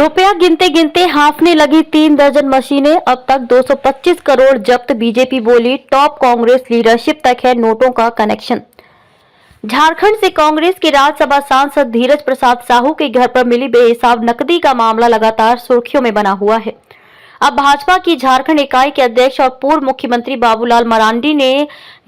रुपया गिनते गिनते हांफने लगी 3 दर्जन मशीनें। अब तक 225 करोड़ जब्त। बीजेपी बोली टॉप कांग्रेस लीडरशिप तक है नोटों का कनेक्शन। झारखंड से कांग्रेस के राज्यसभा सांसद धीरज प्रसाद साहू के घर पर मिली बेहिसाब नकदी का मामला लगातार सुर्खियों में बना हुआ है। अब भाजपा की झारखंड इकाई के अध्यक्ष और पूर्व मुख्यमंत्री बाबूलाल मरांडी ने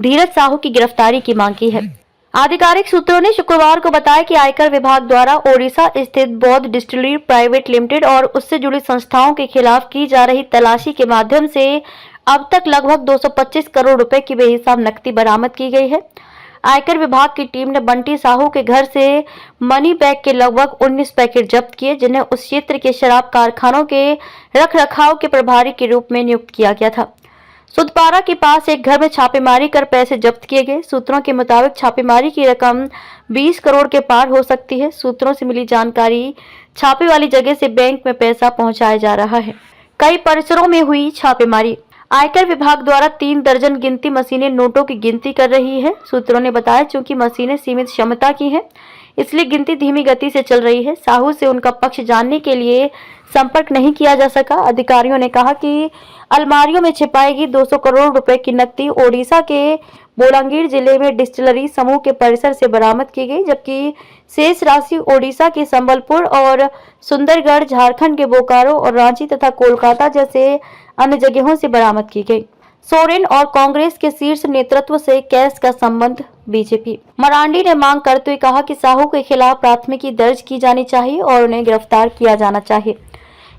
धीरज साहू की गिरफ्तारी की मांग की है। आधिकारिक सूत्रों ने शुक्रवार को बताया कि आयकर विभाग द्वारा ओडिशा स्थित बौद्ध डिस्टिलरी प्राइवेट लिमिटेड और उससे जुड़ी संस्थाओं के खिलाफ की जा रही तलाशी के माध्यम से अब तक लगभग 225 करोड़ रुपए की बेहिसाब नकदी बरामद की गई है। आयकर विभाग की टीम ने बंटी साहू के घर से मनी बैग के लगभग 19 पैकेट जब्त किए, जिन्हें उस क्षेत्र के शराब कारखानों के रखरखाव के प्रभारी के रूप में नियुक्त किया गया था। सुदपारा के पास एक घर में छापेमारी कर पैसे जब्त किए गए। सूत्रों के मुताबिक छापेमारी की रकम 20 करोड़ के पार हो सकती है। सूत्रों से मिली जानकारी छापे वाली जगह से बैंक में पैसा पहुंचाया जा रहा है। कई परिसरों में हुई छापेमारी। आयकर विभाग द्वारा 3 दर्जन गिनती मशीनें नोटों की गिनती कर रही है। सूत्रों ने बताया चूंकि मशीनें सीमित क्षमता की हैं, इसलिए गिनती धीमी गति से चल रही है। साहू से उनका पक्ष जानने के लिए संपर्क नहीं किया जा सका। अधिकारियों ने कहा कि अलमारियों में छिपाएगी 200 करोड़ रुपए की नकदी ओडिशा के बोलांगीर जिले में डिस्टिलरी समूह के परिसर से बरामद की गई, जबकि शेष राशि ओडिशा के संबलपुर और सुंदरगढ़, झारखंड के बोकारो और रांची तथा कोलकाता जैसे अन्य जगहों से बरामद की गई। सोरेन और कांग्रेस के शीर्ष नेतृत्व से कैश का संबंध बीजेपी। मरांडी ने मांग करते हुए कहा कि साहू के खिलाफ प्राथमिकी दर्ज की जानी चाहिए और उन्हें गिरफ्तार किया जाना चाहिए।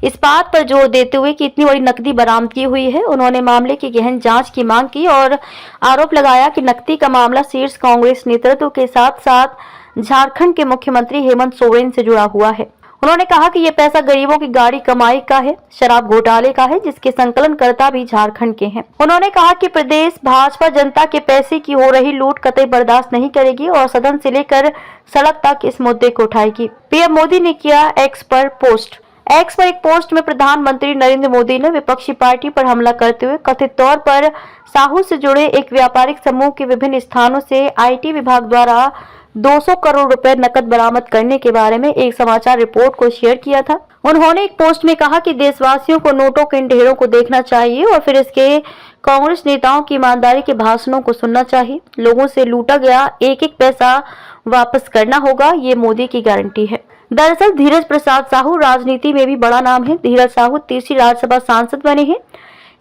इस बात पर जोर देते हुए कि इतनी बड़ी नकदी बरामदगी हुई है, उन्होंने मामले की गहन जांच की मांग की और आरोप लगाया कि नकदी का मामला शीर्ष कांग्रेस नेतृत्व के साथ साथ झारखंड के मुख्यमंत्री हेमंत सोरेन से जुड़ा हुआ है। उन्होंने कहा कि ये पैसा गरीबों की गाढ़ी कमाई का है, शराब घोटाले का है, जिसके संकलनकर्ता भी झारखंड के हैं। उन्होंने कहा कि प्रदेश भाजपा जनता के पैसे की हो रही लूट कतई बर्दाश्त नहीं करेगी और सदन से लेकर सड़क तक इस मुद्दे को उठाएगी। पीएम मोदी ने किया एक्स पर पोस्ट। एक्स पर एक पोस्ट में प्रधानमंत्री नरेंद्र मोदी ने विपक्षी पार्टी पर हमला करते हुए कथित तौर पर साहू से जुड़े एक व्यापारिक समूह के विभिन्न स्थानों से आईटी विभाग द्वारा 200 करोड़ रुपए नकद बरामद करने के बारे में एक समाचार रिपोर्ट को शेयर किया था। उन्होंने एक पोस्ट में कहा कि देशवासियों को नोटों के इन ढेरों को देखना चाहिए और फिर इसके कांग्रेस नेताओं की ईमानदारी के भाषणों को सुनना चाहिए। लोगों से लूटा गया एक एक पैसा वापस करना होगा, ये मोदी की गारंटी है। दरअसल धीरज प्रसाद साहू राजनीति में भी बड़ा नाम है। धीरज साहू तीसरी राज्यसभा सांसद बने हैं।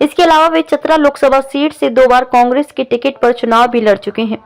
इसके अलावा वे चतरा लोकसभा सीट से 2 बार कांग्रेस के टिकट पर चुनाव भी लड़ चुके हैं,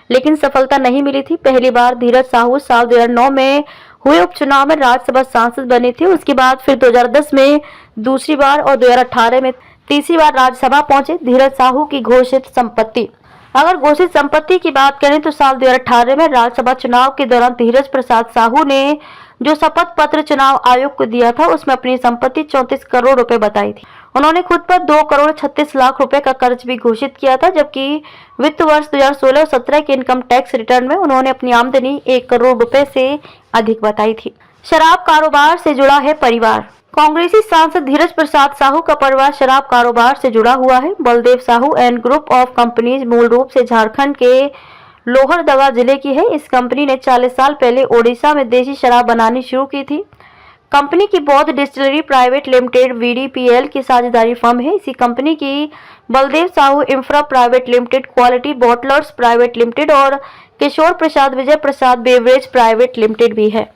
लेकिन सफलता नहीं मिली थी। पहली बार धीरज साहू साल 2009 में हुए उपचुनाव में राज्यसभा सांसद बने थे। उसके बाद फिर 2010 में दूसरी बार और 2018 में तीसरी बार राज्यसभा पहुंचे। धीरज साहू की घोषित संपत्ति, अगर घोषित संपत्ति की बात करें तो साल 2018 में राज्यसभा चुनाव के दौरान धीरज प्रसाद साहू ने जो शपथ पत्र चुनाव आयोग को दिया था, उसमें अपनी संपत्ति 34 करोड़ रुपए बताई थी। उन्होंने खुद पर 2 करोड़ 36 लाख रुपए का कर्ज भी घोषित किया था, जबकि वित्त वर्ष 2016 और 17 के इनकम टैक्स रिटर्न में उन्होंने अपनी आमदनी 1 करोड़ रुपए से अधिक बताई थी। शराब कारोबार से जुड़ा है परिवार। कांग्रेसी सांसद धीरज प्रसाद साहू का परिवार शराब कारोबार से जुड़ा हुआ है। Baldev Sahu and group of companies मूल रूप से झारखंड के लोहरदगा जिले की है। इस कंपनी ने 40 साल पहले ओडिशा में देशी शराब बनानी शुरू की थी। कंपनी की बौद्ध डिस्टिलरी प्राइवेट लिमिटेड VDPL की साझेदारी फर्म है। इसी कंपनी की Baldev Sahu infra private limited, quality bottlers private limited और किशोर प्रसाद विजय प्रसाद बेवरेज प्राइवेट लिमिटेड भी है।